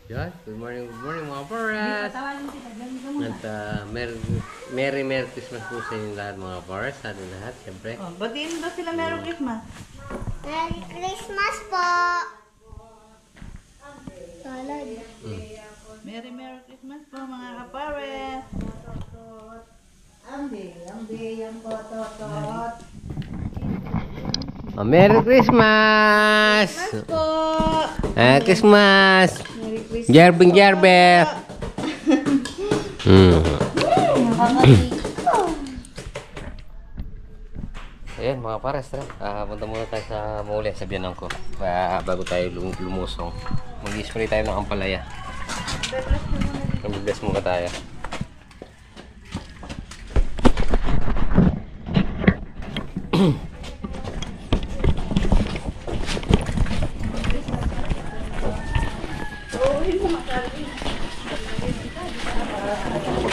Yan, good morning mga pares. At Merry Christmas po sa inyo lahat mga pares. Sa atin lahat, siyempre. Oh, batiin daw sila Merry Christmas. Merry Christmas po! Salad. Merry Christmas po mga kapares. Merry Christmas! Christmas po! Christmas! Merry Christmas Gerbing gerbe! Ayan mga pares, punta muna tayo sa muli sa biyanan ko bago tayo lumusong. Mag-spray tayo ng ampalaya. Mag-bless muna tayo.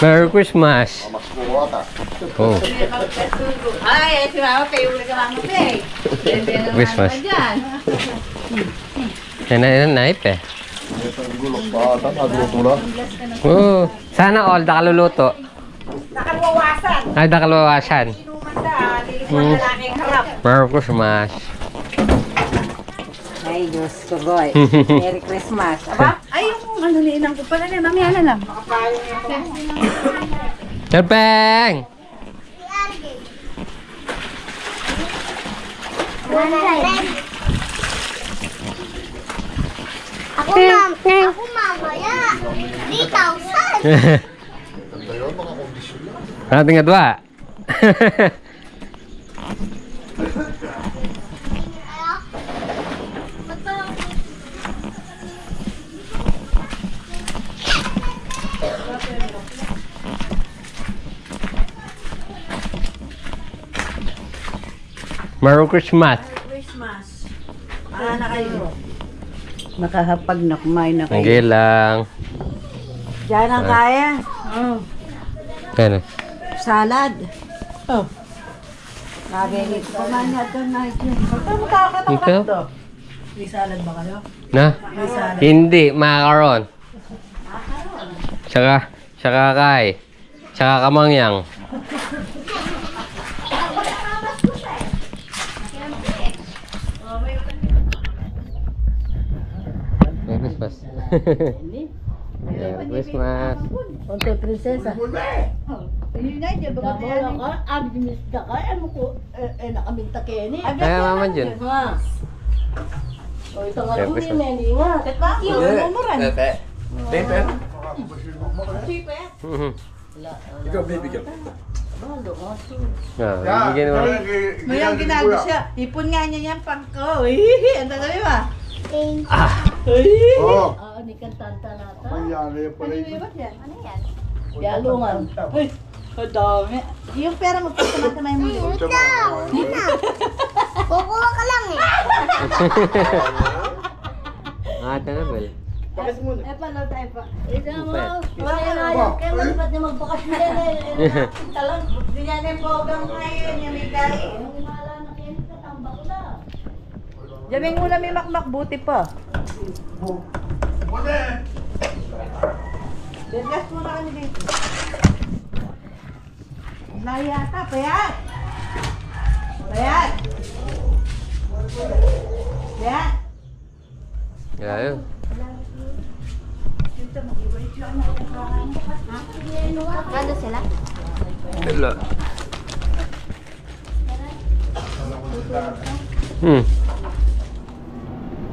Merry Christmas! Oh. Ay, si Mama kayo ulit ka lang Christmas. Yan na eh. Oh, sana all nakaluluto. Nakalwawasan. Ay, nakalwawasan. Inuman sa lilikuan na laking harap. Merry Christmas. Ay, Diyos ko, boy. Merry Christmas. Aba? Ay, yung ano niinang ko pala na. Mamaya na lang. Terpeng! Ako mamaya. 3,000. Nating nga dua. Merry Christmas. Christmas. Para na kayo. Nakahapag na kumain na Ang lang. Diyan ang kaya. Oh. Ano? Salad. Oh. Nabili ko kumain niya doon na ito. Ano makakatapat Ito? to? May salad ba kayo? Na? May salad. Hindi, macaron. Tsaka kay. Tsaka kamangyang. Merry Christmas. Merry Christmas. Onto prinsesa. Yun na, di ba ka Wala ka, abdimis ka ka, ano ko, nakaminta keni. Kaya mama dyan. Ha? O ito nga Merry huli, Christmas. meni nga. Teka, yung umuran. Ikaw bibigyan. Bigyan mo. May ang ginagawa siya. Ipon nga niya yan pang ko. Ang sabi ba? Thank you. Oh, Ni kantanta nata. mangyari pala Ano yun. ba yan? Ano yan? Yalungan. Ay, ang dami. Yung pera mo, pagkamatama mo yun. Ikaw. Ina. Kukuha ka lang eh. Tanabel. Eh, paano tayo pa? Ito mo, wala na yan. Kaya malipat niya magbakasyon din eh. Talang, di niya na yung program ngayon. Yung may kain. Yung imala na kaya katamba ko na. Jaming muna may makmak, buti pa. Bergas muna kami dito. Layata, payat! Payat! Payat! Ayaw. Ganda sila? Wala.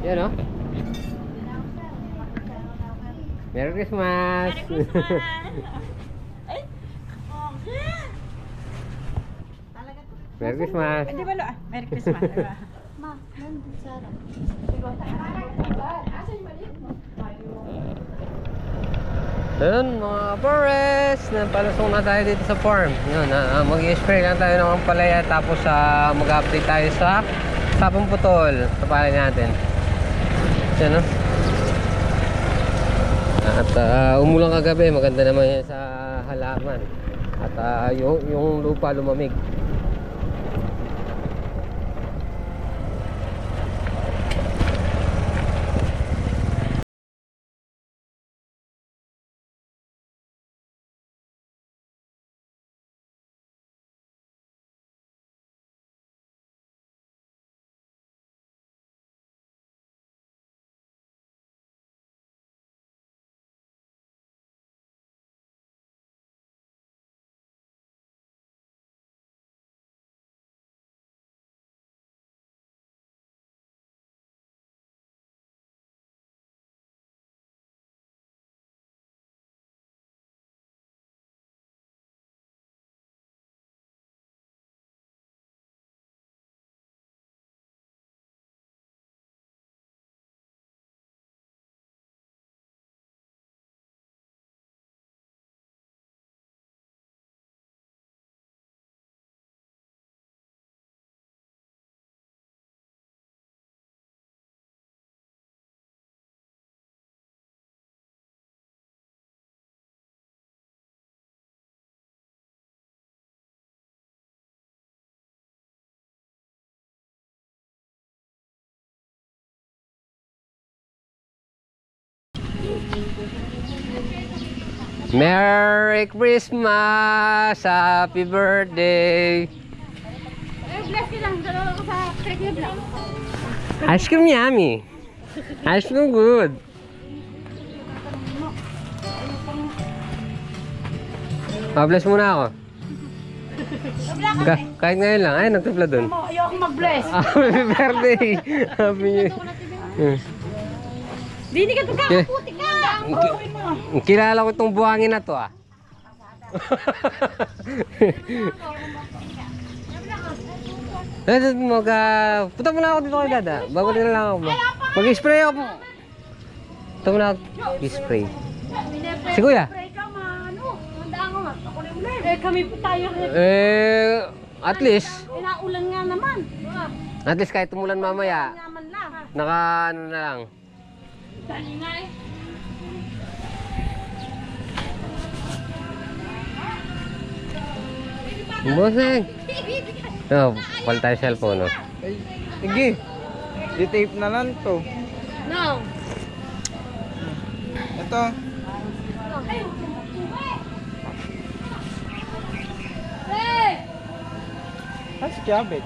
Yan o. Merry Christmas! Merry Christmas! Hindi ba lo? Merry Christmas, diba? Ma, nandun sa harap. Ayun mga pares, napalasong na tayo dito sa farm. Yun, mag-i-spray lang tayo ng ampalaya tapos mag-update tayo sa sapong putol sa palay natin. Yan no? At umulang kagabi, maganda naman yan sa halaman. At yung lupa lumamig. Merry Christmas! Happy birthday! Bless ka lang. Dalawa ko sa trigger lang. Ice cream yummy! Ice cream good! Bless muna ako. Kahit ngayon lang. Ay, nagtupla dun. Ayoko mag-bless. Happy birthday! Happy New Year. Dini ka pagkakaputi ka. Kilala ko itong buhangin na to ah. Punta muna ako dito kay Dada. Bago din lang ako. Mag-spray ako. Punta muna ako. Spray. Si Kuya? Kami po tayo. At least. Inaulan nga naman. At least kahit tumulan mamaya. Naman lang. Naka ano na lang. Dali nga eh. Boseng. Oh, palit tayo cellphone, no? Ay, sige. I-tape na lang to. No. Ito. Hey! Ah, si Kiabit.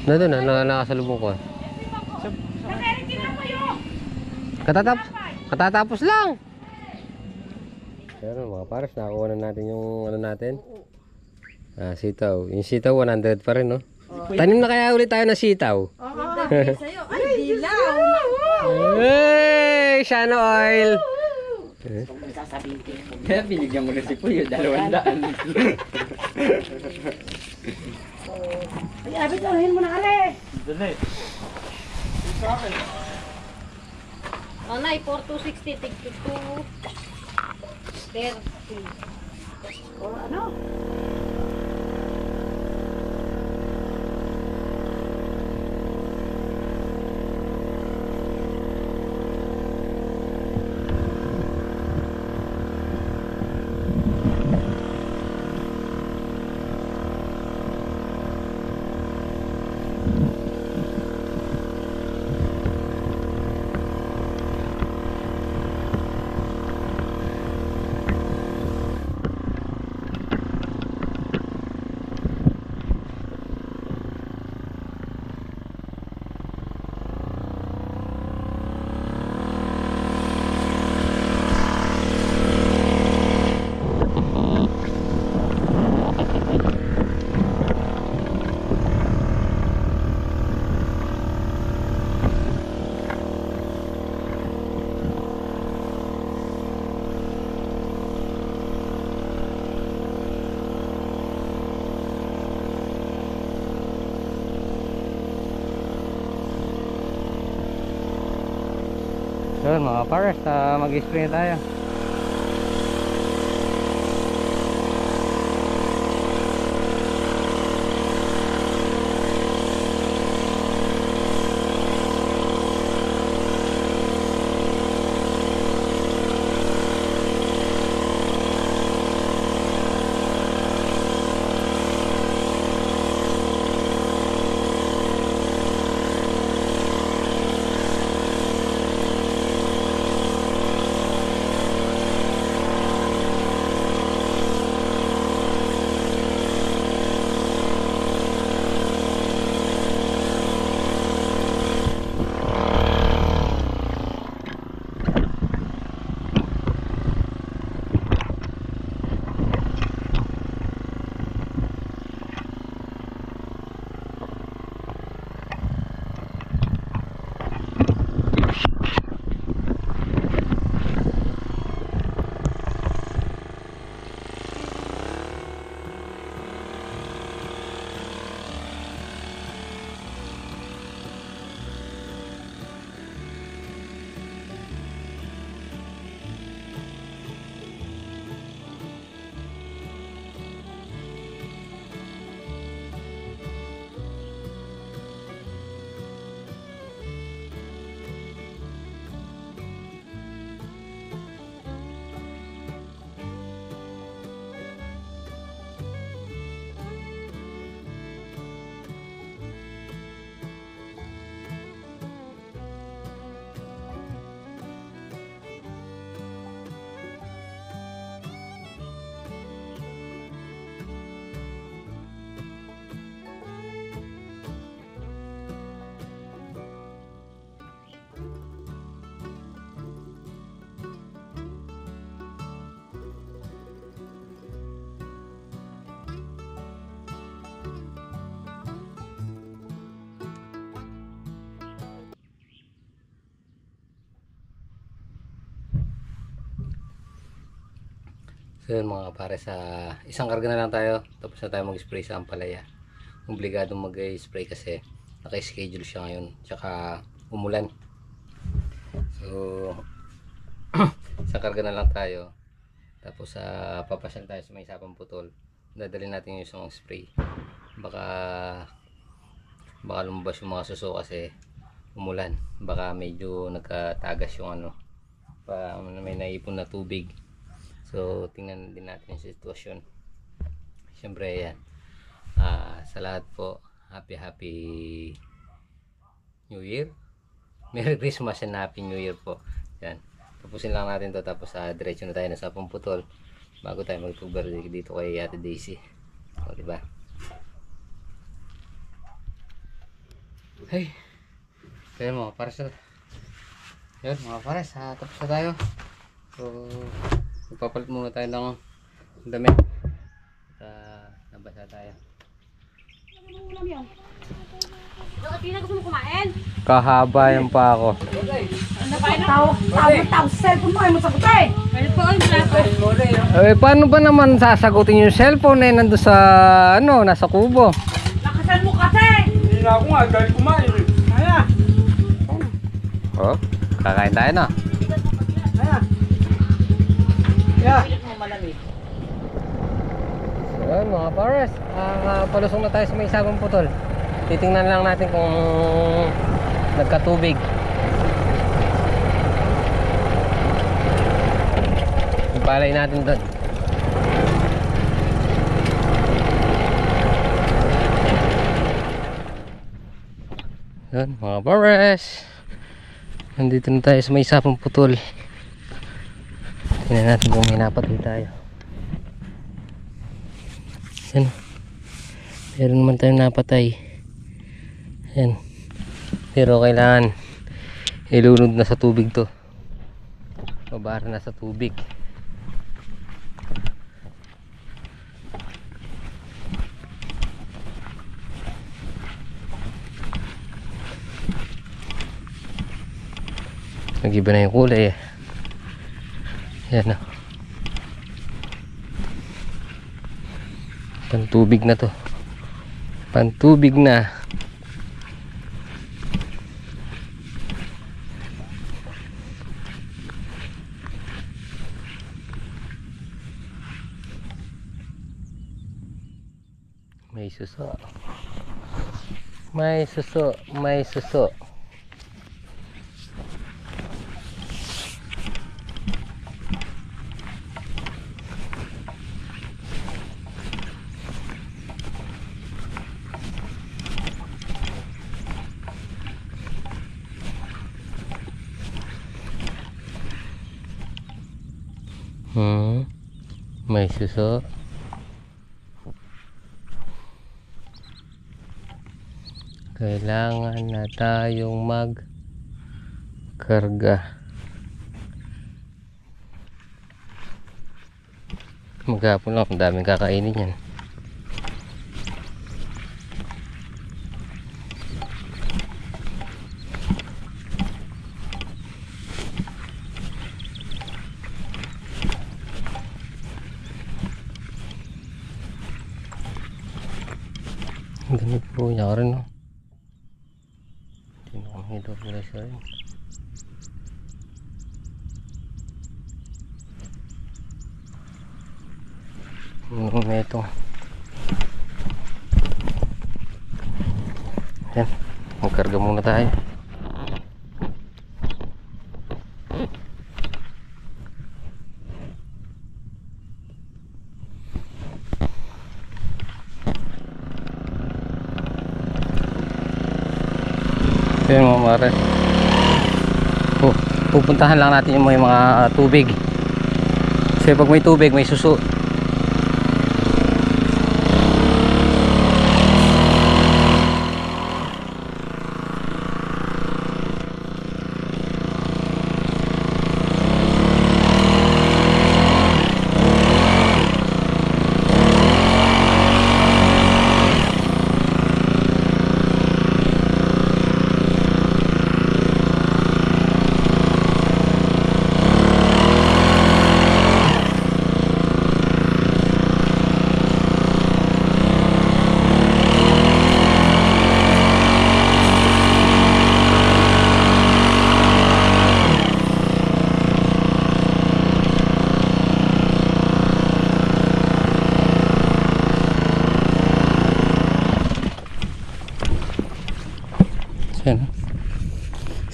Nandun na, nakasalubong ko. Katatapos lang. Pero mga pares, nakakuha na natin yung ano natin. Sitaw. Yung sitaw 100 pa rin, no? Tanim na kaya ulit tayo ng sitaw. Sa'yo. Ay, dilaw. Hey! Shano oil! Kaya binigyan mo na si Puyo, 200. Ay, abit, anuhin mo na kare. Doon eh. Nanay, 4260, tig 2. O, ano? So mga pares, mag-spray tayo. So yun mga pare, sa isang karga na lang tayo, tapos na tayo mag-spray sa Ampalaya. Obligadong mag-spray kasi naka-schedule siya ngayon, tsaka umulan. So isang karga na lang tayo, tapos papasyal tayo sa may Sapang Putol. Dadalhin natin yung isang spray. Baka lumabas yung mga suso kasi umulan, baka medyo nagkatagas yung may naipon na tubig. So tingnan din natin yung sitwasyon. Siyempre yan, sa lahat po, happy New Year, Merry Christmas and Happy New Year po. Yan, tapusin lang natin to, tapos diretso na tayo na Sapang Putol bago tayo mag-birthday dito kay Ate Daisy. O diba? Hey, kaya mga pares na yun mga pares, tapos na tayo. So magpapalit muna tayo ng damit at nabasa tayo. Gusto mo kumain? Kahaba yung pa ako. Tawag cellphone mo ay masagutin. Ano po? Paano ba naman sasagutin yung cellphone nandun sa nasa kubo? Lakasan mo kasi. Hindi na ako nga, dahil kumain eh. Ayan. Oh, kakain tayo na. Ayan. Yeah. So yun mga pares, palusong na tayo sa may Sapang Putol. Titingnan lang natin kung nagkatubig. Yung palay natin doon. Yan mga pares, nandito na tayo sa may Sapang Putol. Tingnan natin kung may napatay tayo. Yan, meron naman tayong napatay. Yan, pero kailangan ilunod na sa tubig to, babara na sa tubig. Nag-iba na yung kulay eh. Yan o, pantubig na to, pantubig na. May suso, may suso, may suso. May suso. Kailangan na tayong magkarga. Maghapon lang, ang daming kakainin yan. Ganit po niya rin, no? Hindi na kami ito pala siya rin. Ito. Yan, magkarga muna tayo. Ayan mga mares, pupuntahan lang natin yung mga tubig kasi pag may tubig may suso.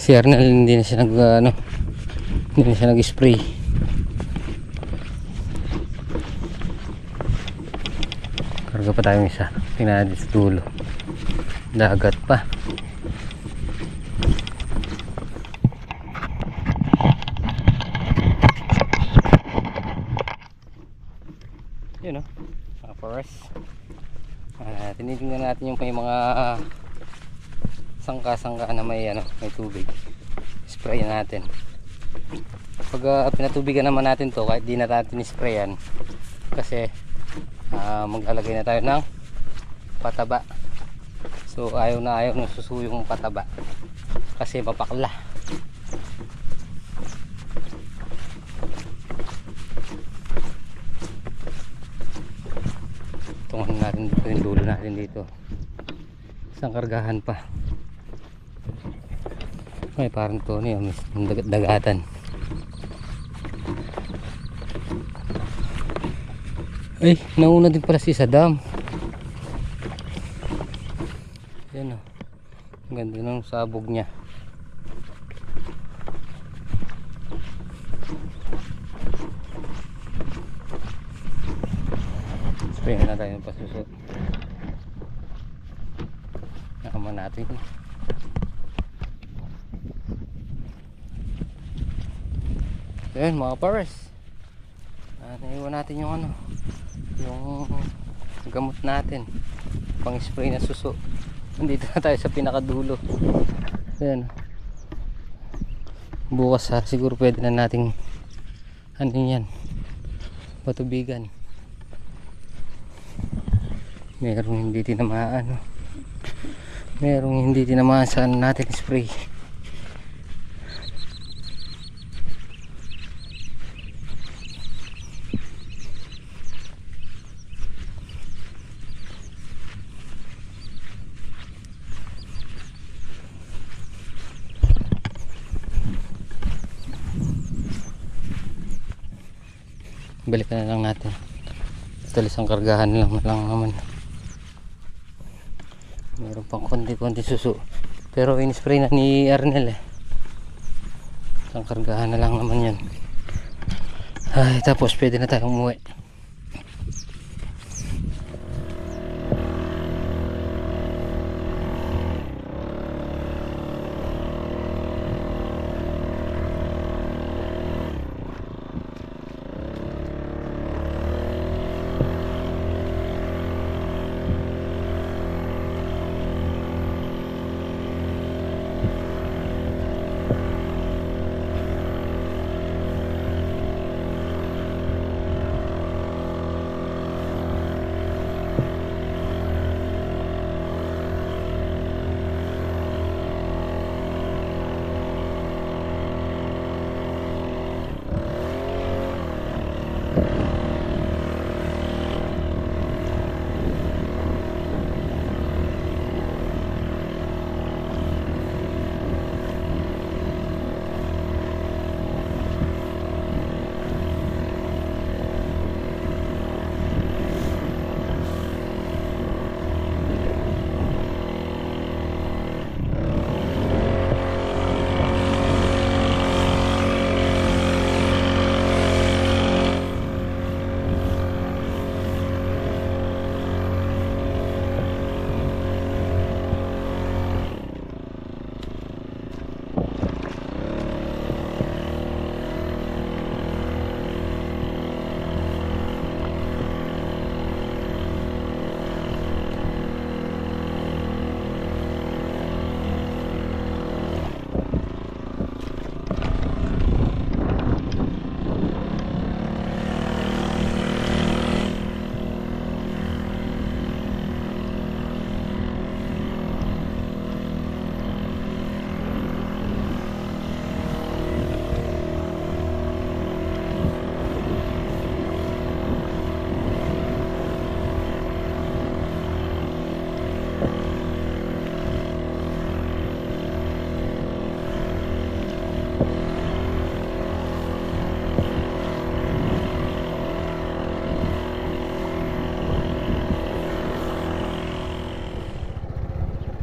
Si Arnel hindi na siya hindi na siya nag-spray. Karga pa tayong isa. Tingnan natin sa dulo. Dagat pa. Yun o, mga forest. Tinitingnan natin yung may mga sangka-sangka na may tubig. Sprayan natin. Pag pinatubigan naman natin to, kahit di na natin sprayan, kasi maglalagay na tayo ng pataba. So ayaw na susuyong pataba kasi mapakla. Tungan natin dito yung dulo natin dito. Isang kargahan pa. Ay parang to yung dagatan. Ay, nauna din pala si Saddam. Yan o. Ang ganda ng sabog niya. Sprayan na tayo ng pasusot. Nakaman natin. Ayan mga pares. Naiwan natin yung yung gamot natin pang spray na suso. Nandito na tayo sa pinakadulo. Ayan. Bukas siguro pwede na nating yan, patubigan. Merong hindi tinamaan merong hindi tinamaan saan natin spray. Balikan na lang natin. Total isang kargahan lang naman. Meron pang konti-konti suso. Pero in-spray na ni Arnel eh. Isang kargahan na lang naman yan. Ay, tapos pwede na tayong umuwi.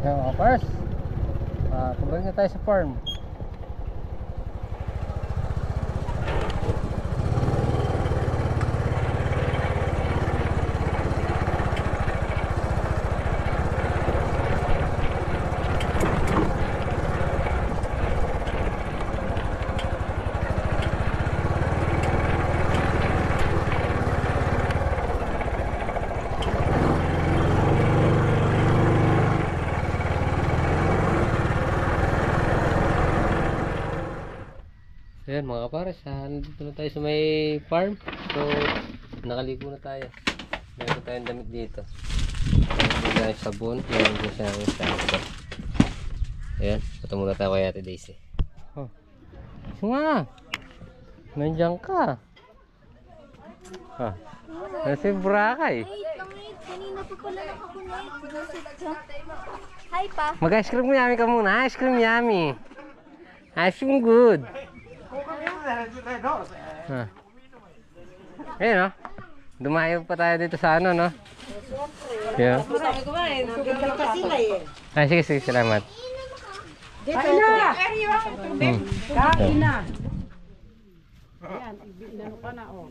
Ayan mga pars, pabalik na tayo sa farm. Ayan mga kapares, nandito na tayo sa may farm. So, nakaligo na tayo. Meron tayong damit dito. Meron tayong sabon. Meron din siya ng shampoo. Ayan, ito muna tayo kay Ate Daisy. Oh. Sunga! Nandiyan ka. Ha? Ano si Burakay? Kanina pa pala nakakunay. Hi pa. Mag-ice cream yummy ka muna. Ice cream yummy. Ice cream good. Ha. Ayun, no? Dumayo pa tayo dito sa ano, no? Yeah. Ay, sige, sige. Salamat. Kain na! Kain na! Ayan, inano ka na, oh.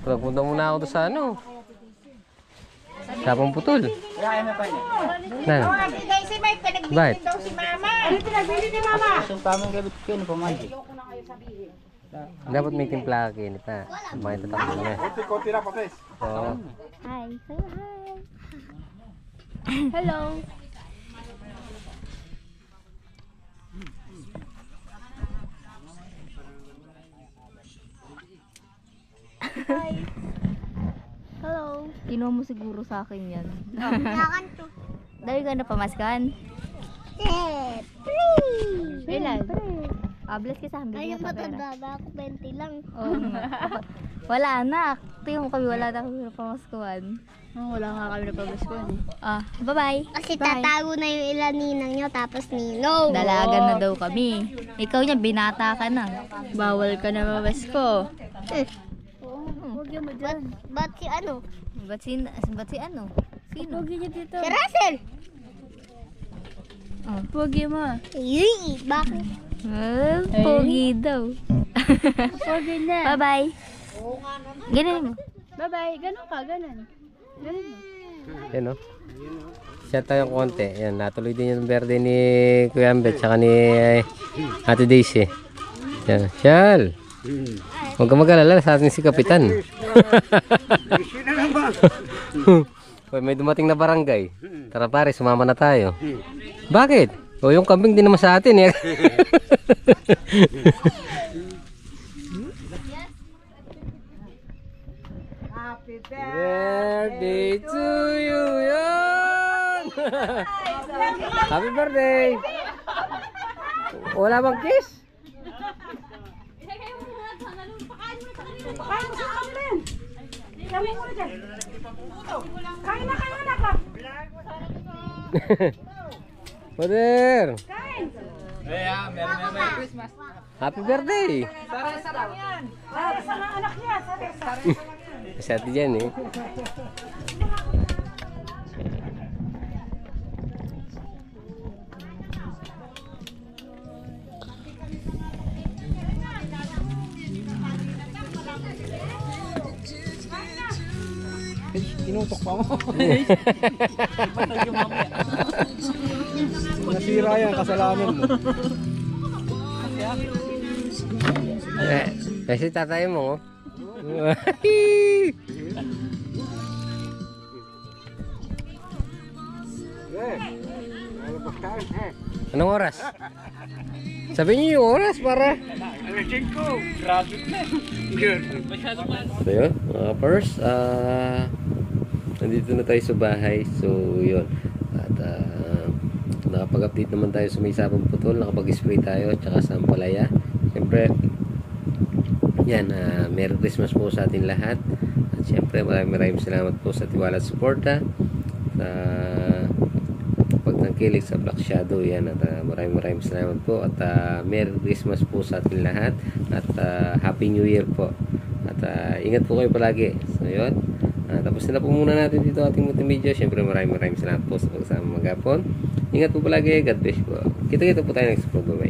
Punta muna ako doon sa ano. Sapang putol. Nan. Daisy, may pinagbili Bakit? daw si Mama. Ano pinagbili ni Mama? Dapat may timpla ka kini pa. Bakit tatakbo na? Konti na, pates. Oo. Hi. Say hi. Hello. Hi. Hello. Kinuha mo siguro sa akin yan. Nakan to. Dahil ka na pamaskan. Please. Ilan? Bless ka sa akin. Ay, Bigyan yung ka pera. matanda ba ako? 20 lang. Oo nga. Wala anak. Tingnan mo kami, wala na kami na pamaskuhan. Wala nga kami na pamaskuhan eh. Bye-bye. Kasi tatago na yung ilan ninang nyo, tapos ninong. Dalagan na daw kami. Ikaw niya, binata ka na. Bawal ka na mamasko. Huwag mo dyan. Ba't si ano? Ba't si ano? Sino? Pogi niya dito. Si Russell. Pogi mo. Yee, bakit? Pogi daw. Pogi na. Bye-bye. Ganun mo. Bye-bye. Ganon ka, ganon. Ganon mo. Yan, no? Shot tayo konti. Yan, natuloy din yung birthday ni Kuya Ambet tsaka ni Ate Daisy. Yan, Shal. Huwag ka mag-alala sa atin si Kapitan. Hoy, may dumating na barangay. Tara pare, sumama na tayo. Bakit? O yung kambing din naman sa atin eh. Happy Birthday to you, yan! Happy birthday! Wala bang kiss? Kain mo sa kanin! Kain mo muna dyan! Kain na, anak! Father! Kain! Happy birthday! Para sa mga anak niya! Sari! Kasi ate dyan eh. Inutok pa mo. Nasira yan, kasalanan mo. Kasi tatay mo. Anong oras? Sabihin niyo yung oras para. So yun, mga pers, nandito na tayo sa bahay. So yun, at nakapag-update naman tayo sa may sapang putol, nakapag-spray tayo tsaka sa ampalaya. Siyempre yan, Merry Christmas po sa atin lahat. At siyempre maraming salamat po sa tiwala at suporta sa pagtangkilik sa Black Shadow. Yan, at maraming salamat po. At Merry Christmas po sa atin lahat. At Happy New Year po. At ingat po kayo palagi. So yun, tapos na po muna natin dito ating multimedia. Siyempre maraming salamat po sa pagsama maghapon. Ingat po palagi. God bless po. Kita-kita po tayo next program.